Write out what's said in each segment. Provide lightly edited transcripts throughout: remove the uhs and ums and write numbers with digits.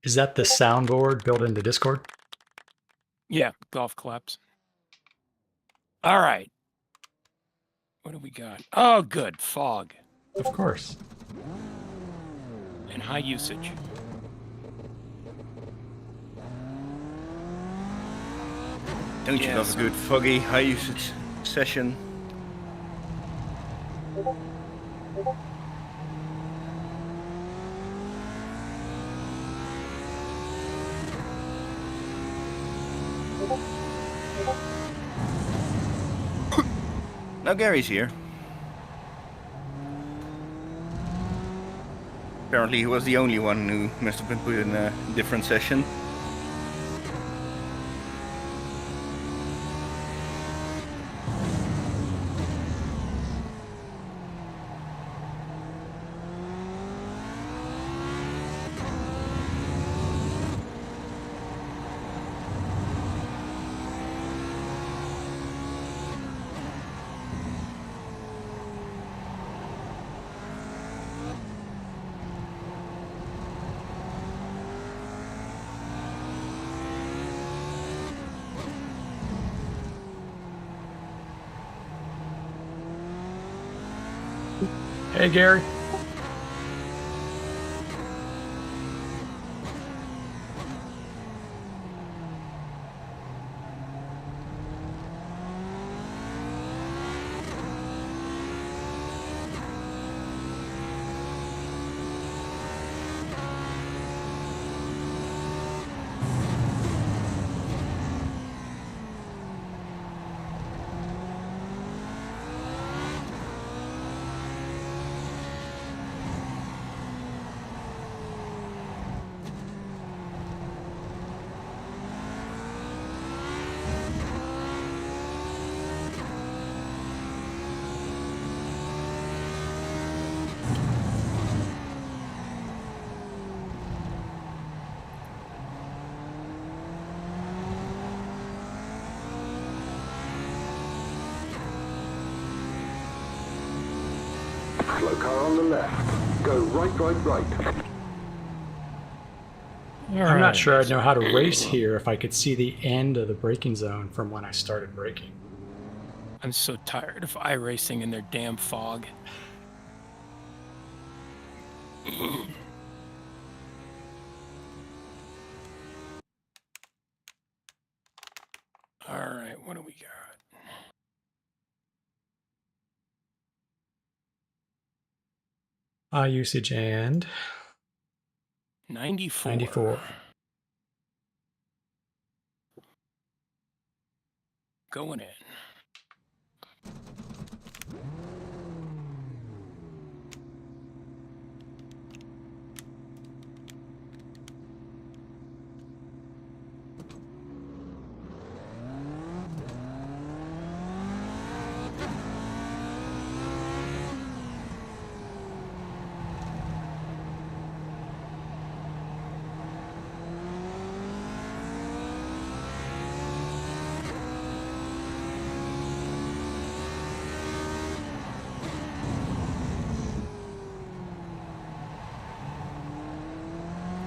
Is that the soundboard built into Discord? Yeah, golf claps. All right. What do we got? Oh, good. Fog. Of course. And high usage. Don't you love a good foggy, high usage session? Now Gary's here. Apparently he was the only one who must have been put in a different session. Hey, Gary. Slow car on the left. Go right. I'm not sure I'd know how to race here if I could see the end of the braking zone from when I started braking. I'm so tired of iRacing and their damn fog. All right, what do we got? High usage and 94. 94. Going in.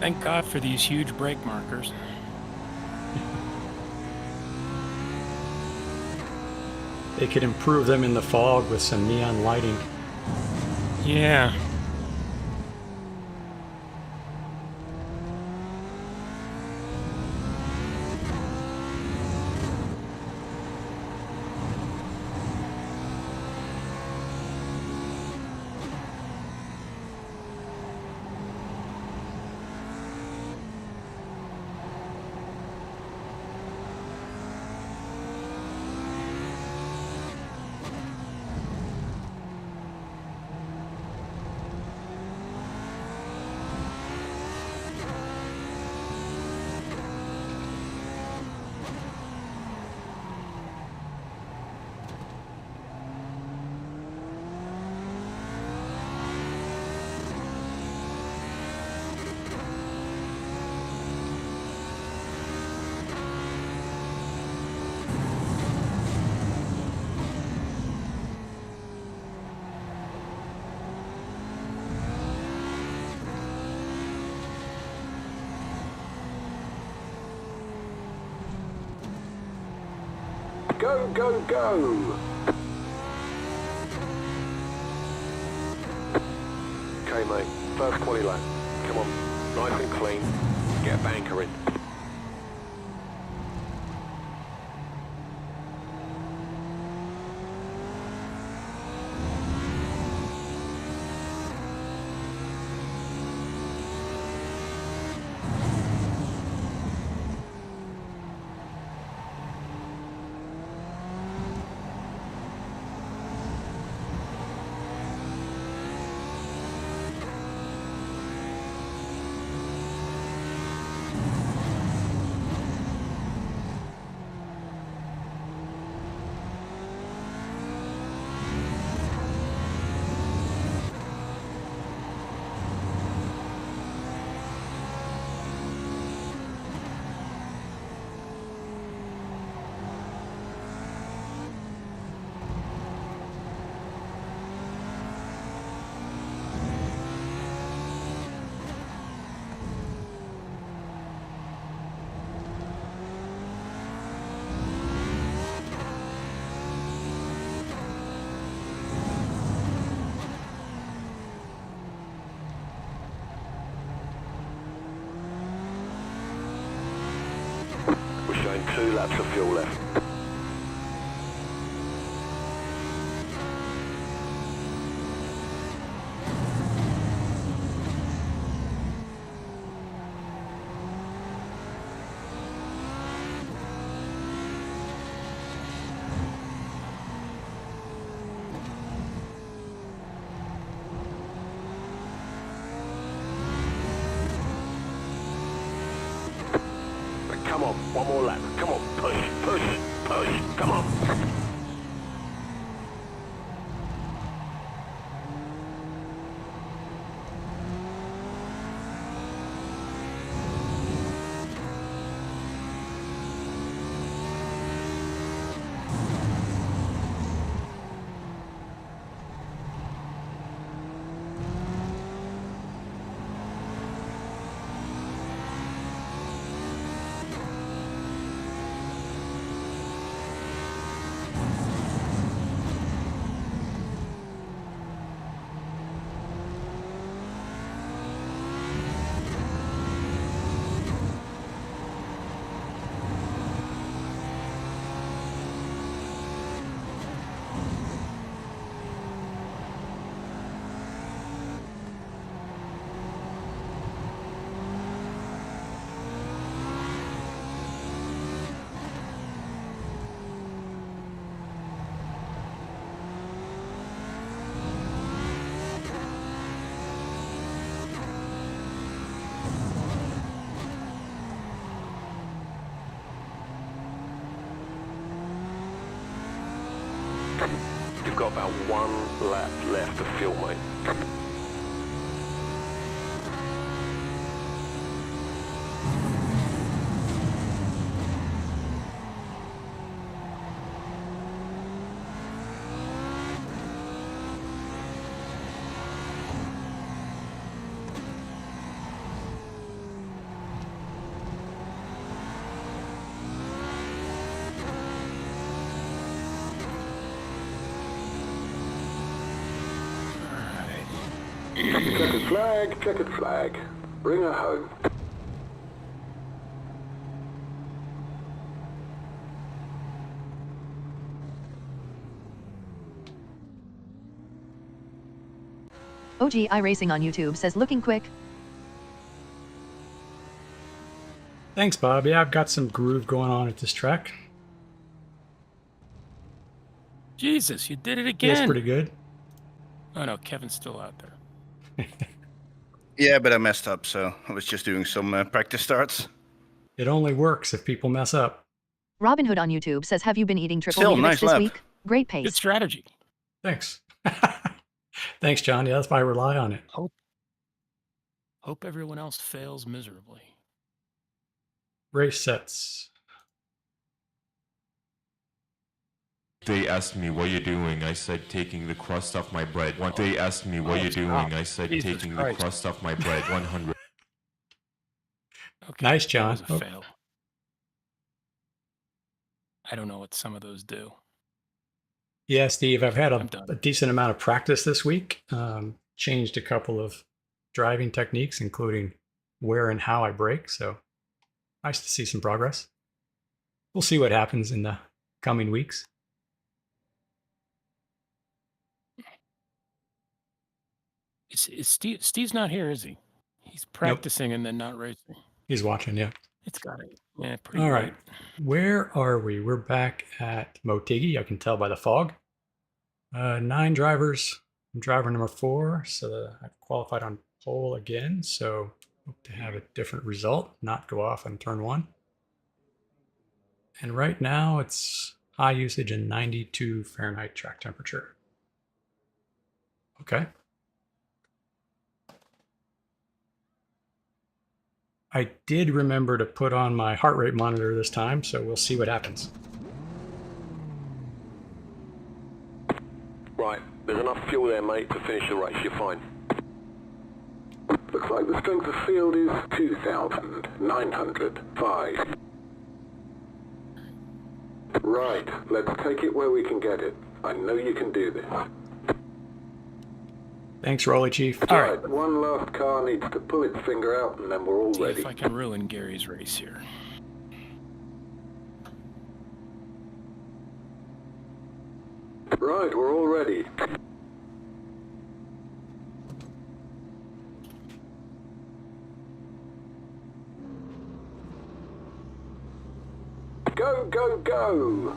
Thank God for these huge brake markers. They could improve them in the fog with some neon lighting. Yeah. Go, go, go! Okay, mate. First quali lap. Come on. Nice and clean. Get a banker in. We're showing 2 laps of fuel left. Come on, one more lap. Come on, push, push, push. Come on. You've got about 1 lap left of fuel, mate. Checkered flag, checkered flag. Bring her home. OG iRacing on YouTube says looking quick. Thanks, Bob. Yeah, I've got some groove going on at this track. Jesus, you did it Yeah, again. it's pretty good. Oh no, Kevin's still out there. Yeah, but I messed up, so I was just doing some practice starts. It only works if people mess up. Robin Hood on YouTube says, have you been eating triple Still, Weetabix nice this lap. week? Great Good pace. strategy. Thanks. Thanks, John. Yeah, that's why I rely on it. Hope everyone else fails miserably. Race sets. They asked me, what are you doing? I said, taking the crust off my bread. One day asked me, what are you doing? I said, Jesus taking Christ. the crust off my bread. 100. Okay, Nice, that John. was a Oh. fail. I don't know what some of those do. Yeah, Steve, I've had I'm done. a decent amount of practice this week. Changed a couple of driving techniques, including where and how I brake. So nice to see some progress. We'll see what happens in the coming weeks. Steve's not here, is he? He's practicing and then not racing. He's watching, yeah. It's got it. Yeah, pretty All late. right. Where are we? We're back at Motegi. I can tell by the fog. 9 drivers. I'm driver number 4, so I've qualified on pole again. So hope to have a different result, not go off on turn 1. And right now it's high usage and 92 Fahrenheit track temperature. Okay. I did remember to put on my heart rate monitor this time, so we'll see what happens. Right, there's enough fuel there, mate, to finish the race. You're fine. Looks like the strength of field is 2,905. Right, let's take it where we can get it. I know you can do this. Thanks, Rolly Chief. All right. One last car needs to pull its finger out and then we're all See ready. if I can ruin Gary's race here. Right, we're all ready. Go, go, go!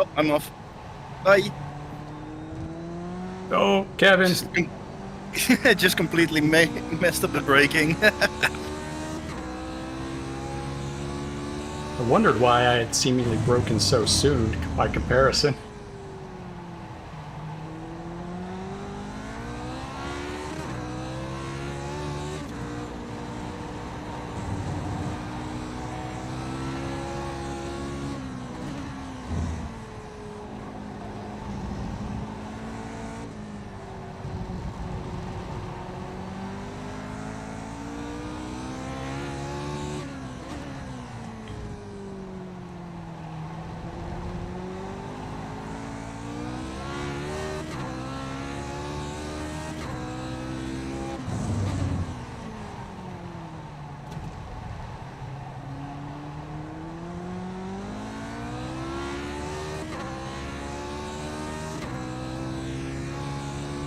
Oh, I'm off. Bye. Oh, Kevin. Just completely messed up the braking. I wondered why I had seemingly broken so soon by comparison.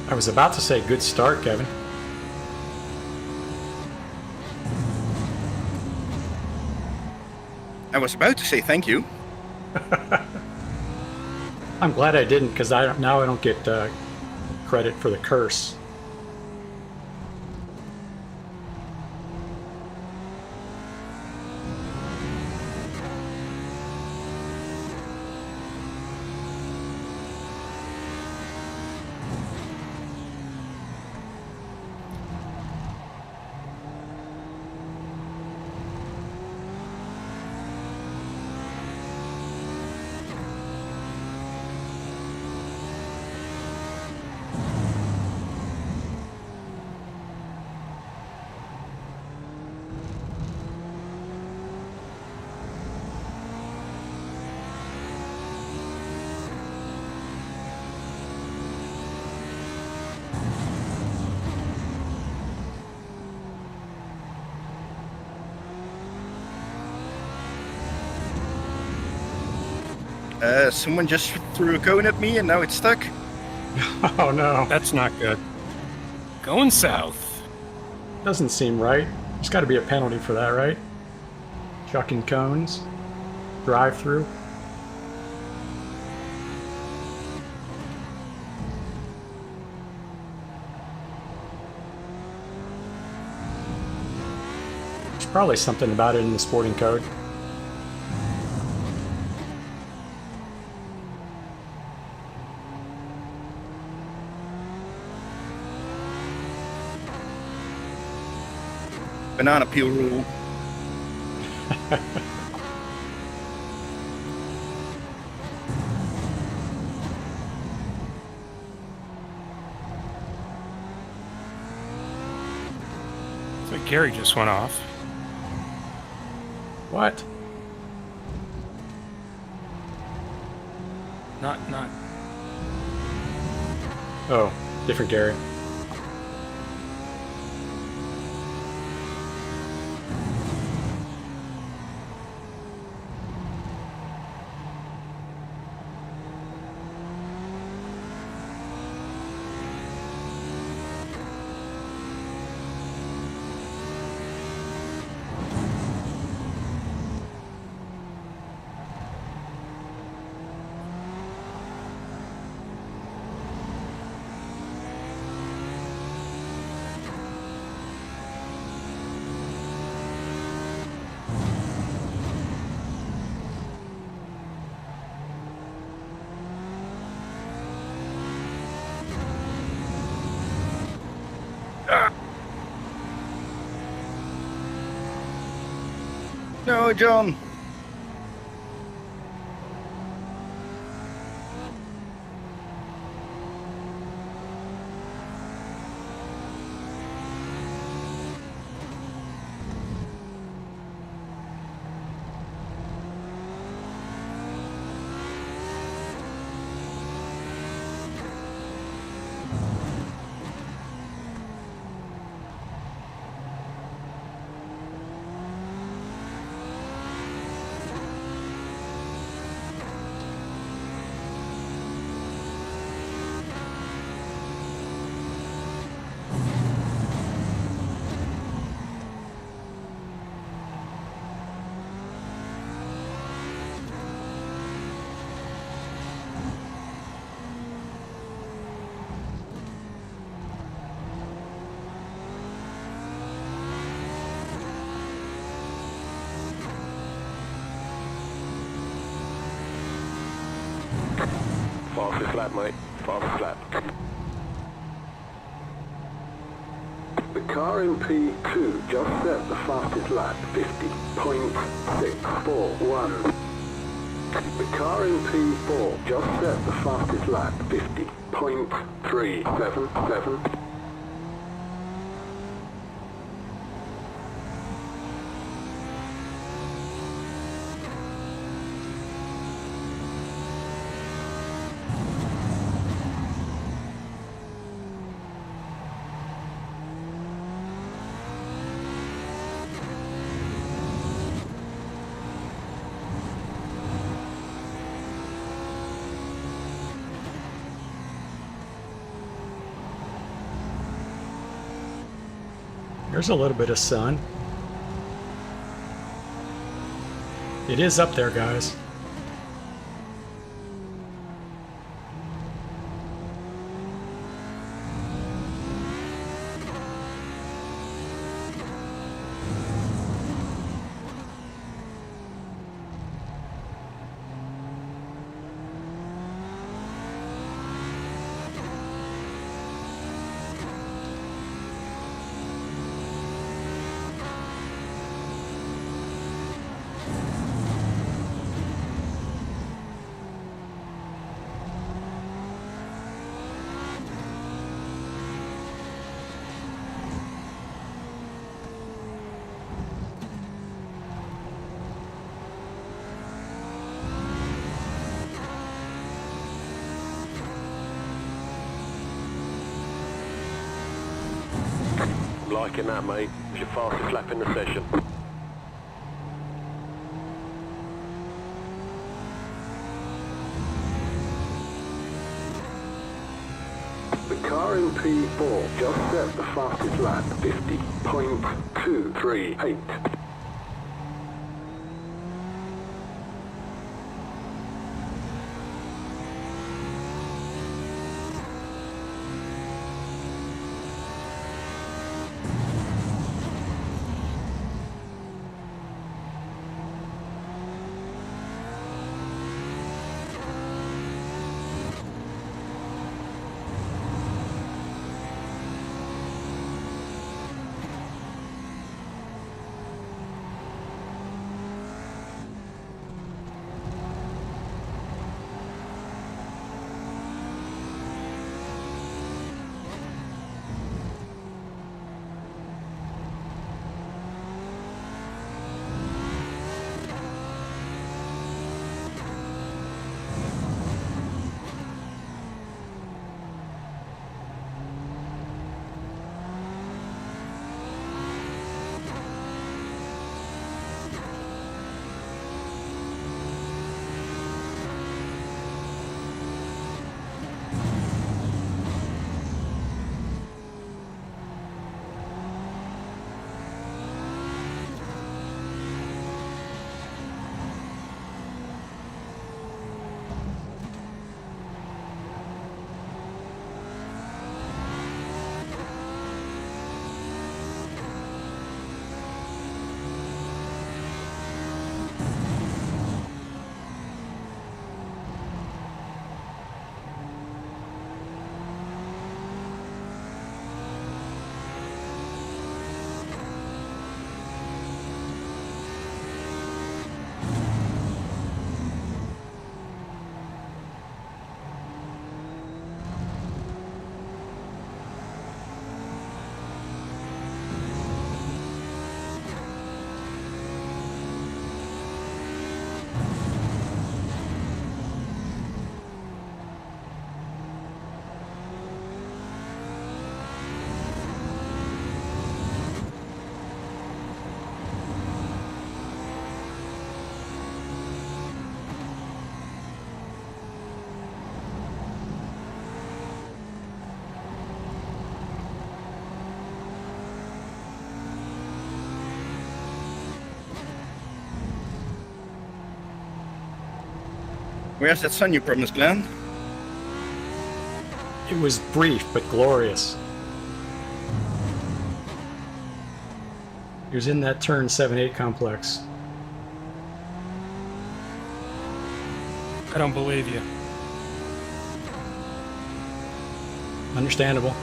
I was about to say good start, Kevin. I was about to say thank you. I'm glad I didn't, because now I don't get credit for the curse. Someone just threw a cone at me and now it's stuck. Oh no, That's not good. Going south. doesn't seem right. There's got to be a penalty for that, right? Chucking cones, drive-through. There's probably something about it in the sporting code. banana peel rule. So Gary just went off. What? Not. Oh, different Gary. No, John. Fastest lap, mate. Fastest lap. The car in P2 just set the fastest lap, 50.641. The car in P4 just set the fastest lap, 50.377. There's a little bit of sun. It is up there, guys. Liking that, mate. It's your fastest lap in the session. The car in P4 just set the fastest lap, 50.238. Where's that sun you promised, Glenn? It was brief but glorious. He was in that turn 7-8 complex. I don't believe you. Understandable.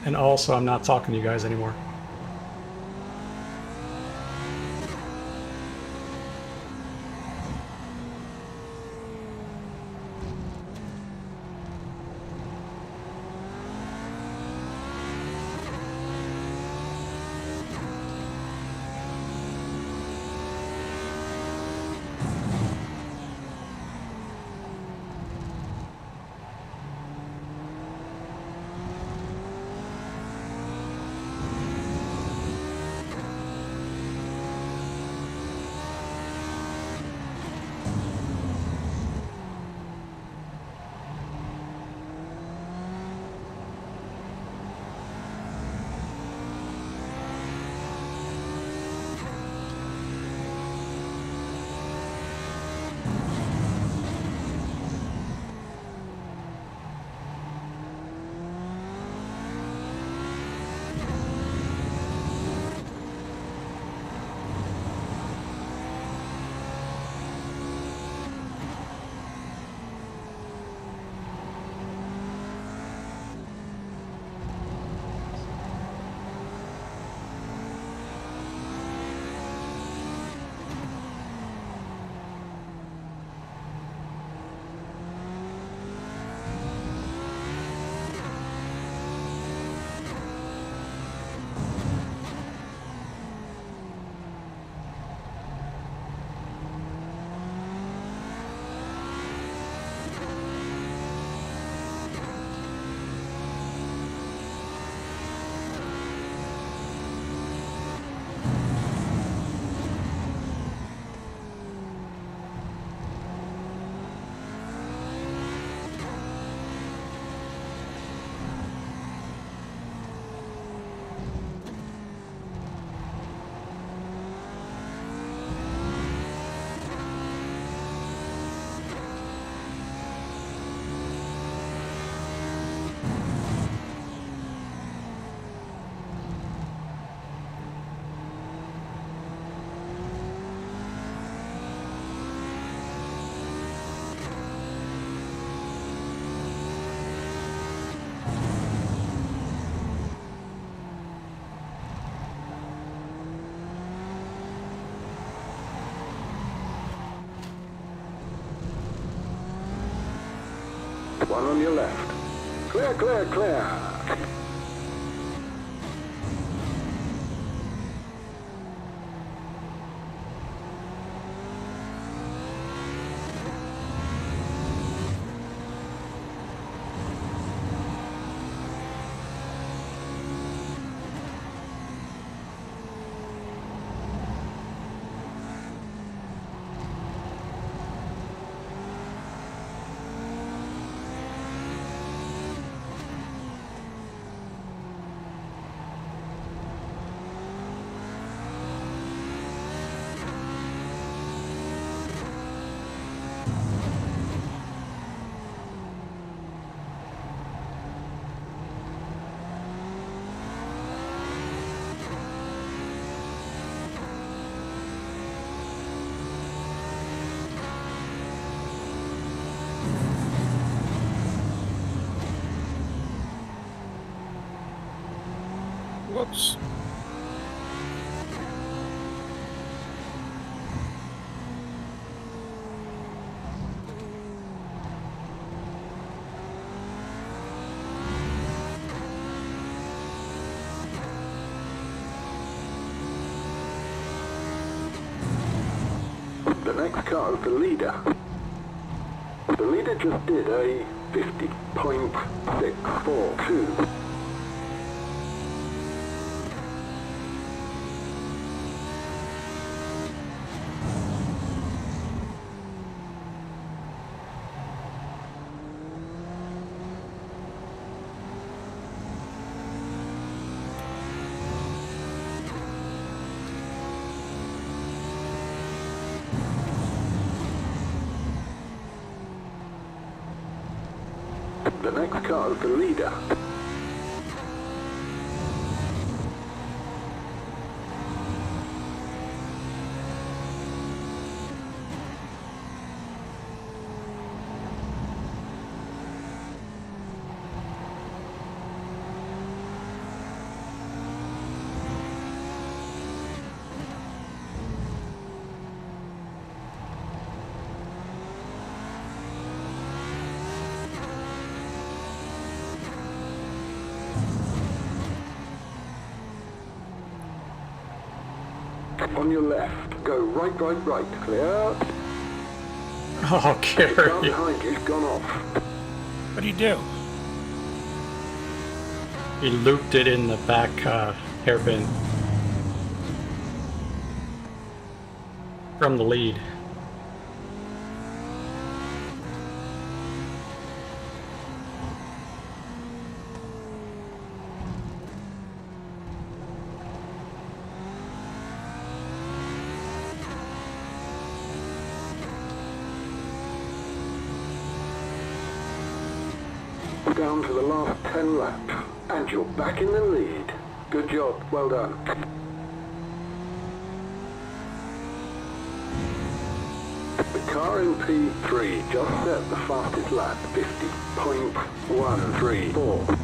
And also, I'm not talking to you guys anymore. One on your left. Clear, clear, clear. Whoops. The next car is the leader. The leader just did a 50.642. The next car's the leader. On your left, go right, clear. Oh, The car Gary. behind you's gone off. What do you do? He looped it in the back hairpin from the lead. Down to the last 10 laps, and you're back in the lead. Good job, well done. The car in P3 just set the fastest lap, 50.134.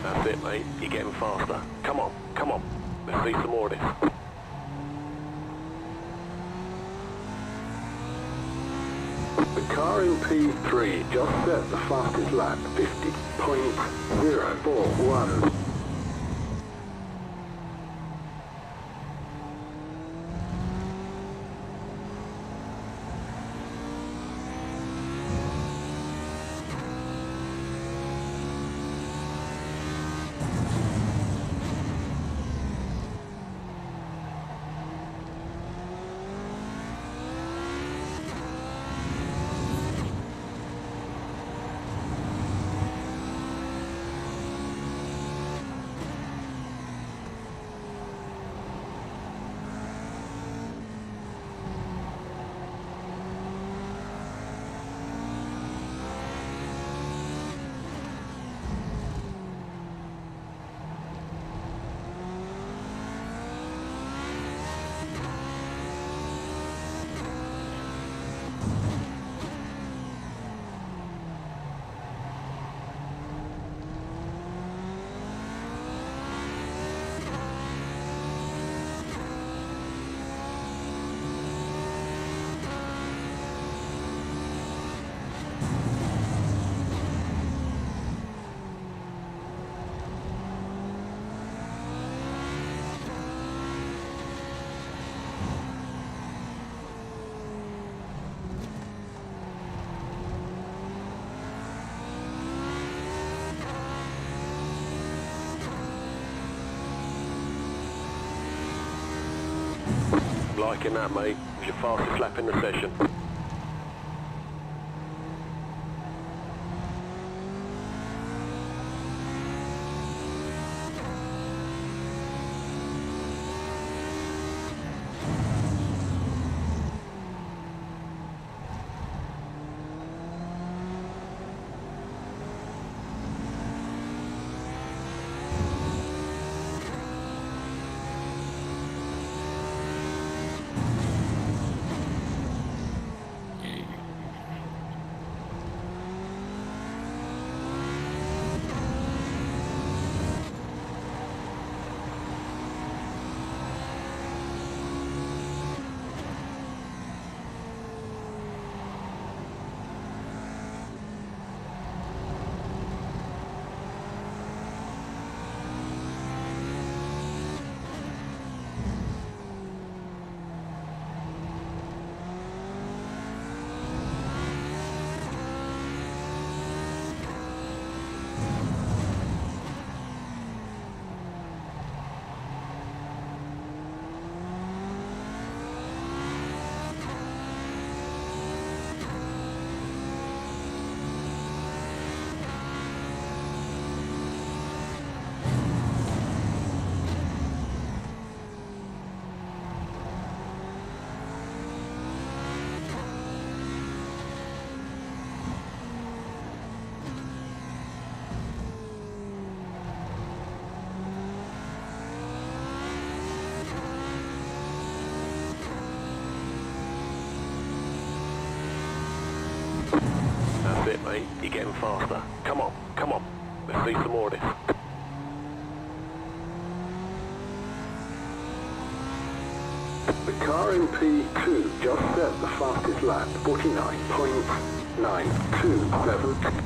That's it, mate. You're getting faster. Come on, come on. Let's see some more of this. The car in P3 just set the fastest lap, 50.041. Liking that, mate. It was your fastest lap in the session. mate. You're getting faster. Come on, come on. Let's see some more of this. The car in P2 just set the fastest lap, 49.927.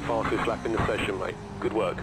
Fastest lap in the session, mate. Good work.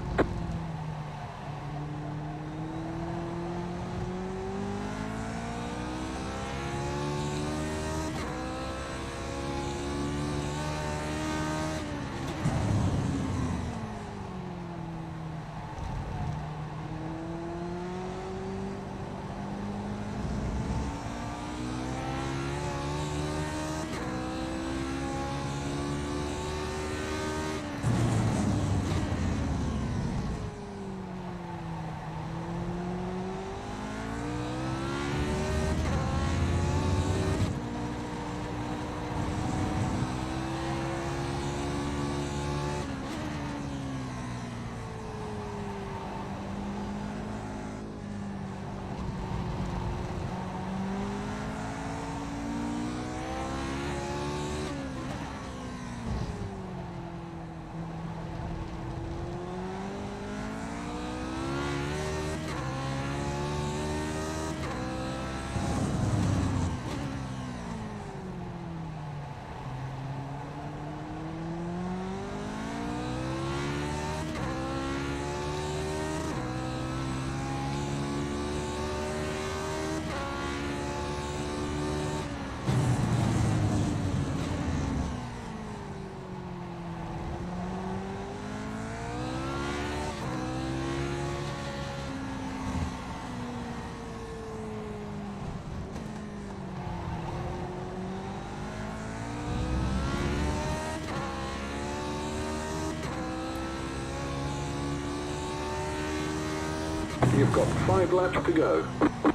You've got 5 laps to go.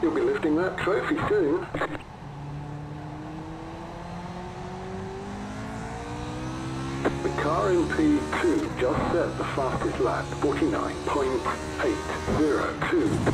You'll be lifting that trophy soon. The car in P2 just set the fastest lap, 49.802.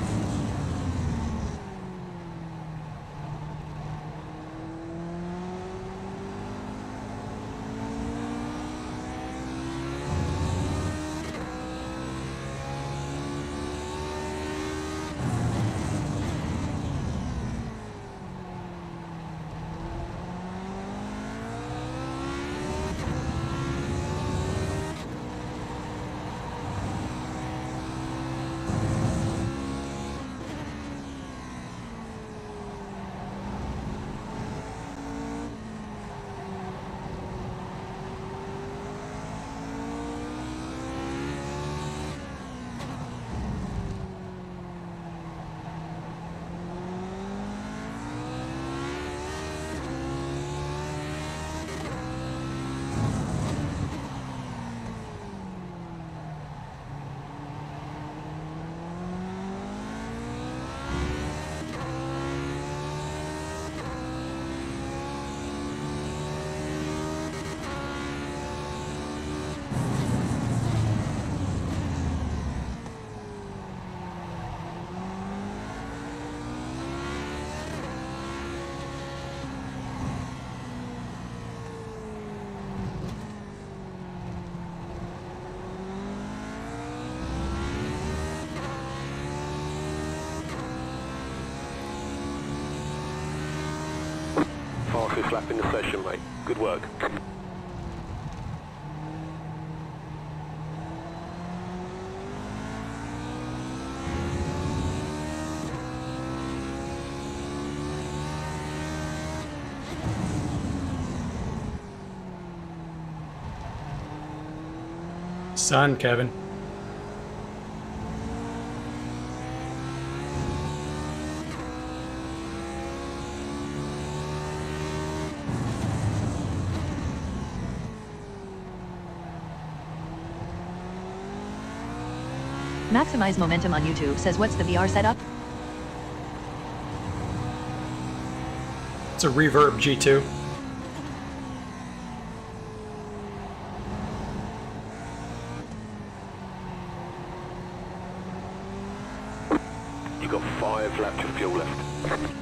Last lap in the session, mate. Good work. Sun, Kevin. Maximize Momentum on YouTube says, what's the VR setup? It's a Reverb G2. You got 5 laps of fuel left.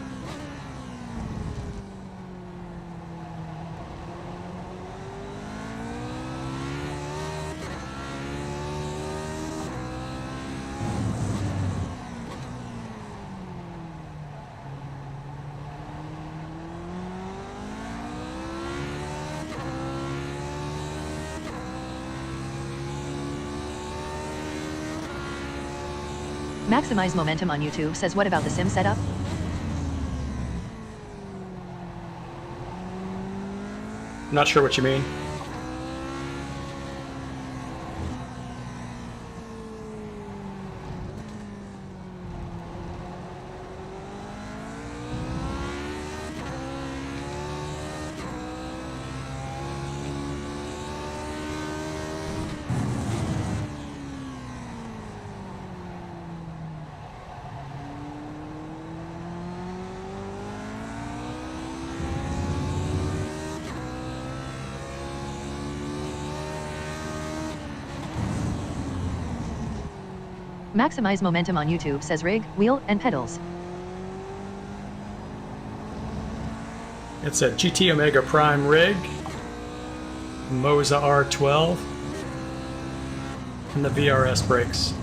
Maximize Momentum on YouTube says, what about the sim setup? Not sure what you mean. Maximize Momentum on YouTube says, rig, wheel, and pedals. It's a GT Omega Prime rig, Moza R12, and the VRS brakes.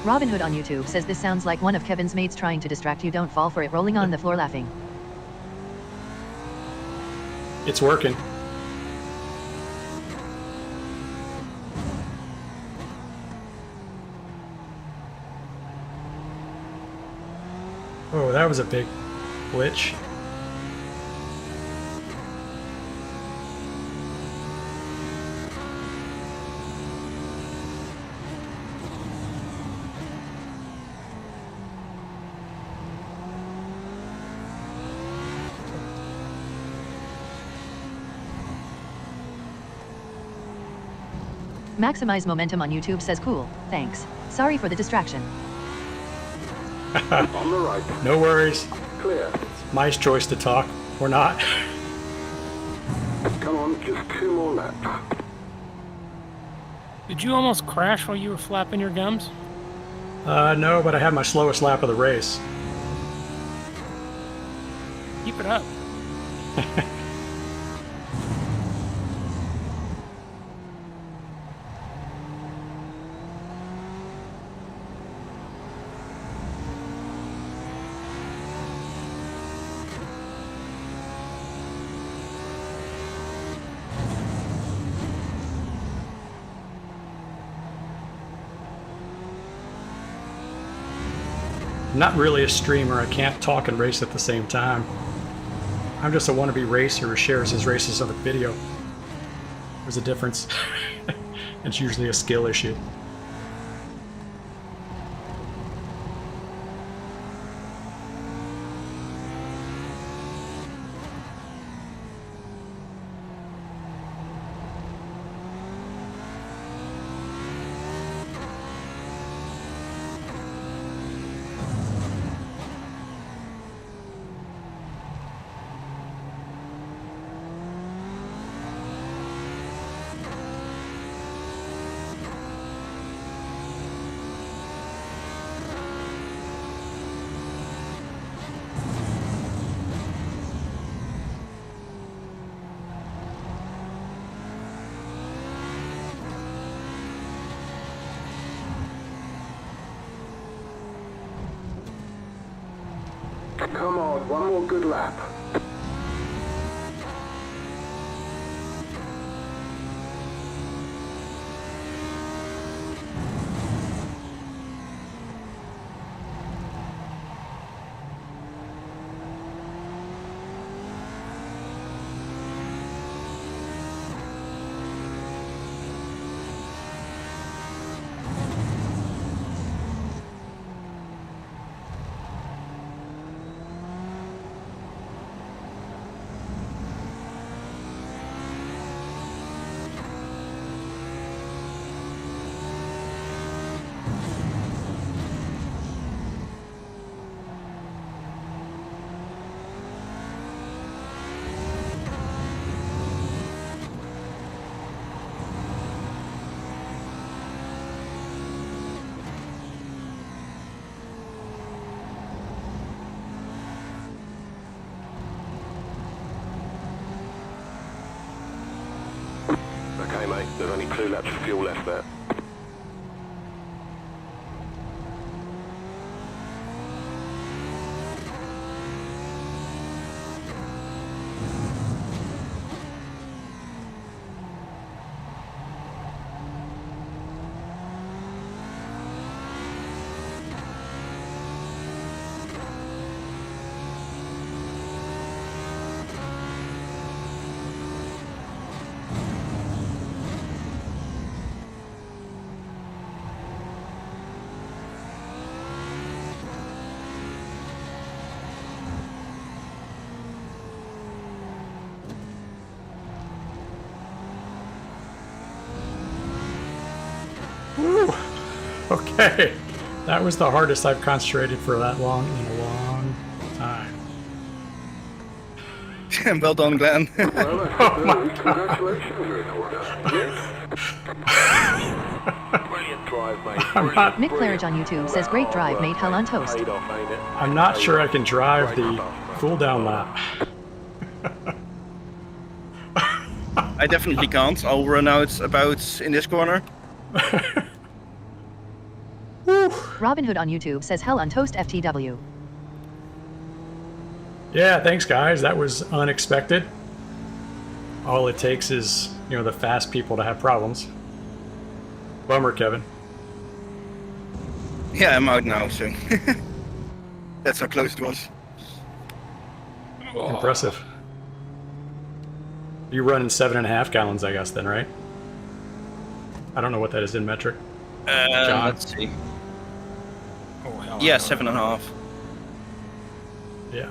Robin Hood on YouTube says, this sounds like one of Kevin's mates trying to distract you. Don't fall for it, rolling on the floor laughing. It's working. Oh, that was a big glitch. Maximize Momentum on YouTube says, cool, thanks. Sorry for the distraction. On the right. No worries. Clear. My choice to talk or not. Come on, just 2 more laps. Did you almost crash while you were flapping your gums? No, but I had my slowest lap of the race. Keep it up. I'm not really a streamer. I can't talk and race at the same time. I'm just a wannabe racer who shares his races on a video. There's a difference. It's usually a skill issue. Come on, one more good lap. Okay, mate, there's only 2 laps of fuel left there. Woo! Okay, that was the hardest I've concentrated for that long in a long time. Well done, Glenn. Well, Oh my congratulations are in order. Brilliant drive, mate. I'm not, Mick Claridge on YouTube says great drive made hell on toast. Paid off, ain't it? I'm not sure I can drive the cool down lap. I definitely can't. I'll run out about in this corner. Robin Hood on YouTube says hell on toast FTW. Yeah, thanks guys. That was unexpected. All it takes is, you know, the fast people to have problems. Bummer, Kevin. Yeah, I'm out now, so that's how close it was. Impressive. You're running 7.5 gallons, I guess, then, right? I don't know what that is in metric. John? Let's see. Oh, hell. Yeah, 7.5. Yeah.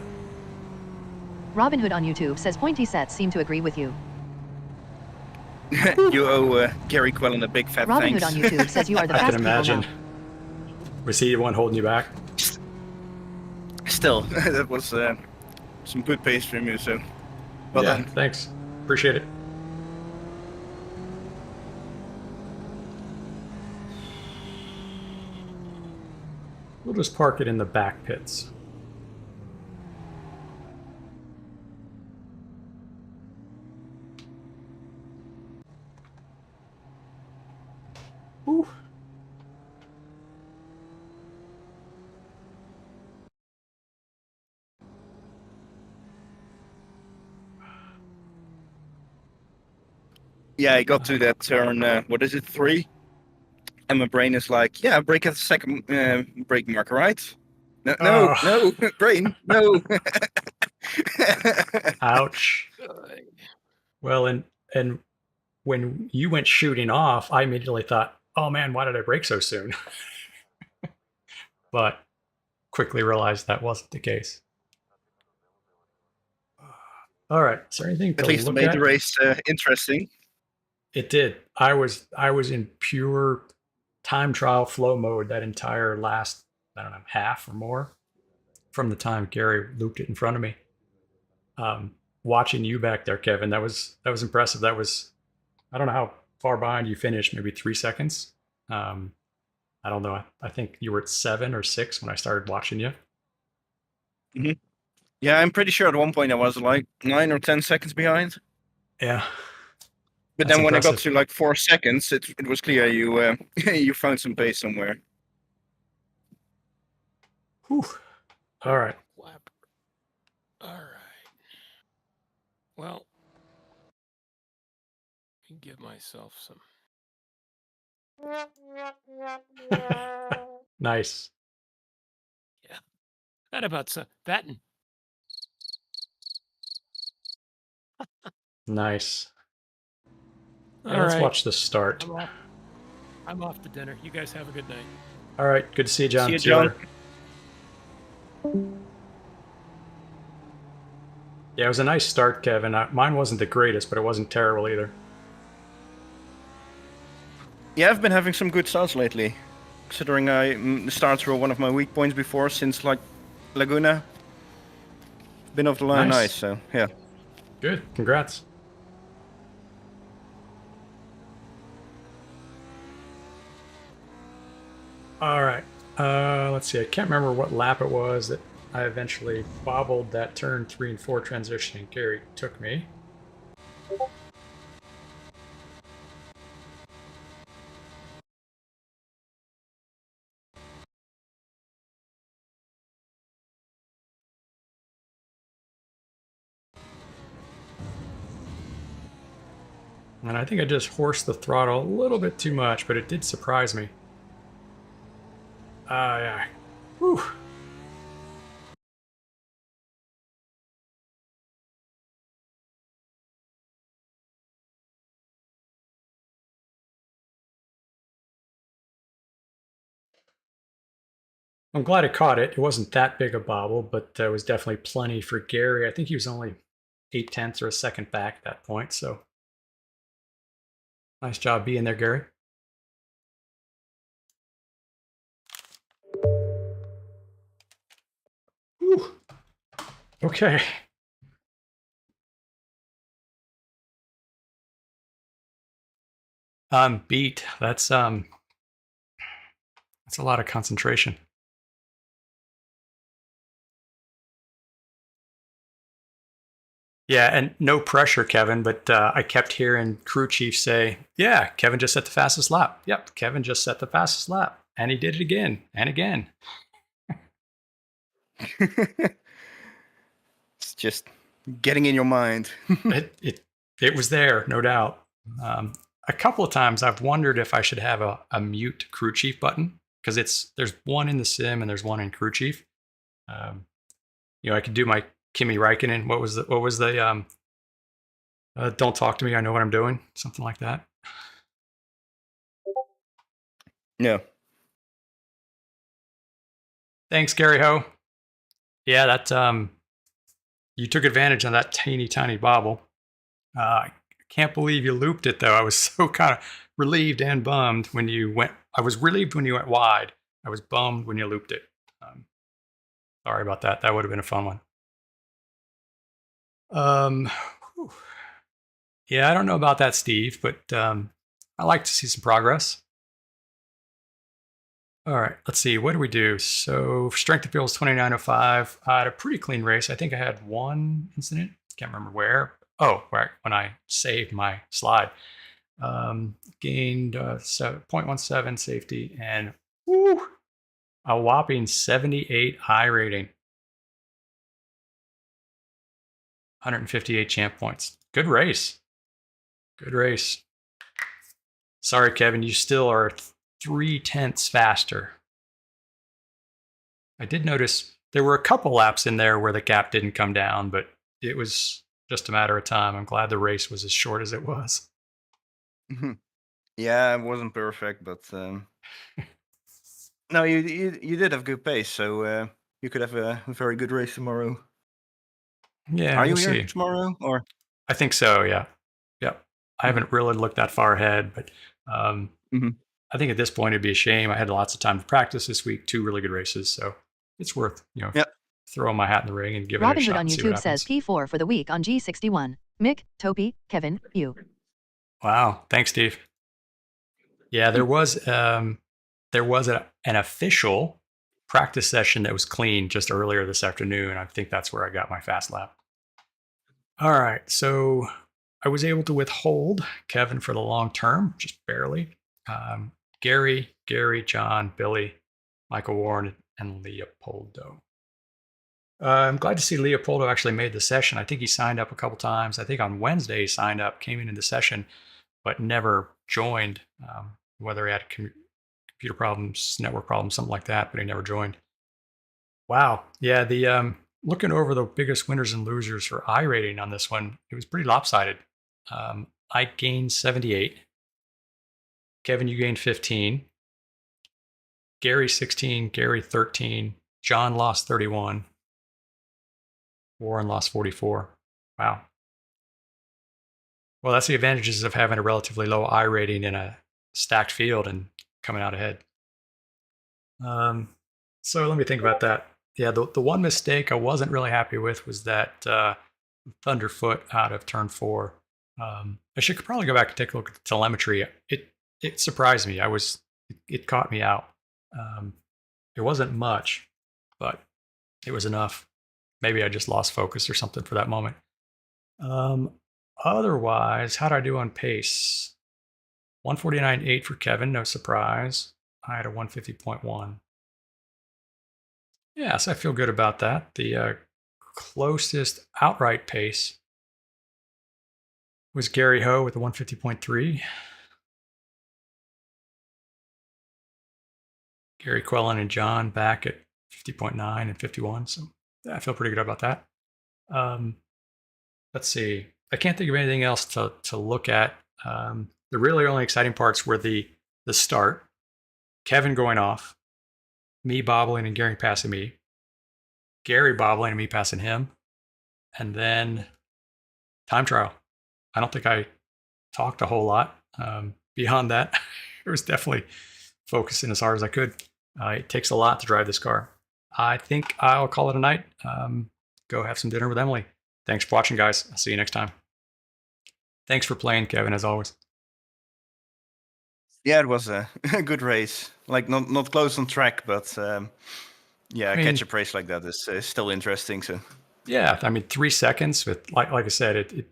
Robin Hood on YouTube says pointy sets seem to agree with you. You owe Gary Quellen a big fat Robin thanks. Hood on YouTube says you are the I fast can people imagine. now. Was he the one holding you back? Still, that was some good pace from you, so well Yeah, done. thanks. Appreciate it. We'll just park it in the back pits. Ooh. Yeah, I got to that turn, what is it, 3? And my brain is like, yeah, brake at the second brake marker, right? No, Oh. no, brain, no. Ouch. Well, and when you went shooting off, I immediately thought, oh man, why did I brake so soon? But quickly realized that wasn't the case. All right, is there anything to At least it look made at? the race interesting. It did. I was in pure time trial flow mode that entire last, I don't know, half or more from the time Gary looped it in front of me. Watching you back there, Kevin, that was impressive. That was, I don't know how far behind you finished, maybe 3 seconds. I don't know. I think you were at 7 or 6 when I started watching you. Mm-hmm. Yeah, I'm pretty sure at one point I was like 9 or 10 seconds behind. Yeah. But That's then when I got impressive. to like 4 seconds, it was clear you you found some pace somewhere. Whew. All right. give myself some. Nice. That about that. Nice. All Yeah, let's right. watch the start. I'm off to dinner. You guys have a good night. All right. Good to see you, John. See you, See you John. later. Yeah, it was a nice start, Kevin. Mine wasn't the greatest, but it wasn't terrible either. Yeah, I've been having some good starts lately. Considering the starts were one of my weak points before, since like Laguna. Been off the line nice, so yeah. Good. Congrats. All right. Let's see. I can't remember what lap it was that I eventually bobbled that turn 3 and 4 transition, and Gary took me. And I think I just horsed the throttle a little bit too much, but it did surprise me. Yeah. Whew. I'm glad I caught it. It wasn't that big a bobble, but there was definitely plenty for Gary. I think he was only 0.8 or a second back at that point, so nice job being there, Gary. Whew. Okay. Beat. That's a lot of concentration. Yeah, and no pressure, Kevin, but I kept hearing crew chief say, yeah, Kevin just set the fastest lap. Yep, Kevin just set the fastest lap. And he did it again and again. It's just getting in your mind. It was there, no doubt. A couple of times I've wondered if I should have a mute crew chief button, because there's one in the sim and there's one in crew chief. I could do my Kimi Räikkönen. What was the don't talk to me, I know what I'm doing, something like that. Yeah. Thanks, Gary Ho. Yeah, that you took advantage of that tiny bobble. I can't believe you looped it though. I was so kind of relieved and bummed when you went. I was relieved when you went wide. I was bummed when you looped it. Sorry about that. That would have been a fun one. Yeah, I don't know about that, Steve, but I like to see some progress. All right, let's see. What do we do? So strength of field is 29.05. I had a pretty clean race. I think I had one incident. Can't remember where. Oh, right, when I saved my slide. Gained 0.17 safety and a whopping 78 iRating. 158 champ points. Good race. Good race. Sorry, Kevin, you still are 0.3 faster. I did notice there were a couple laps in there where the gap didn't come down, but it was just a matter of time. I'm glad the race was as short as it was. Yeah, it wasn't perfect, but no, you did have good pace, so you could have a very good race tomorrow. Yeah, Are you we'll here see. tomorrow, or? I think so. Yeah. Yep. I haven't really looked that far ahead, but I think at this point it'd be a shame. I had lots of time to practice this week, 2 really good races, so it's worth throwing my hat in the ring and giving it a shot. Robinhood on YouTube says P4 for the week on G61. Mick, Topi, Kevin, you. Wow, thanks, Steve. Yeah, there was an official practice session that was clean just earlier this afternoon. I think that's where I got my fast lap. All right, so I was able to withhold Kevin for the long term, just barely. Gary, John, Billy, Michael Warren, and Leopoldo. I'm glad to see Leopoldo actually made the session. I think he signed up a couple times. I think on Wednesday he signed up, came into the session. but never joined. Whether he had computer problems, network problems, something like that, but he never joined. Wow. Yeah, the looking over the biggest winners and losers for iRating on this one, it was pretty lopsided. I gained 78. Kevin, you gained 15. Gary 16, Gary 13, John lost 31. Warren lost 44. Wow. Well, that's the advantages of having a relatively low I rating in a stacked field and coming out ahead. So let me think about that. Yeah, the one mistake I wasn't really happy with was that Thunderfoot out of turn 4. I should probably go back and take a look at the telemetry. It surprised me. It caught me out. It wasn't much, but it was enough. Maybe I just lost focus or something for that moment. Otherwise, how did I do on pace? 149.8 for Kevin, no surprise. I had a 150.1. Yeah, so I feel good about that. The closest outright pace was Gary Ho with a 150.3. Gary Quellen and John back at 50.9 and 51. So yeah, I feel pretty good about that. Let's see. I can't think of anything else to look at. The really only exciting parts were the start, Kevin going off, me bobbling and Gary passing me, Gary bobbling and me passing him, and then time trial. I don't think I talked a whole lot. Beyond that, it was definitely focusing as hard as I could. It takes a lot to drive this car. I think I'll call it a night. Go have some dinner with Emily. Thanks for watching, guys. I'll see you next time. Thanks for playing, Kevin, as always. Yeah, it was a good race. Like not close on track, but yeah, catch a race like that is still interesting. So yeah, I mean, 3 seconds with like I said, it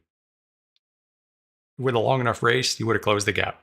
with a long enough race, you would have closed the gap.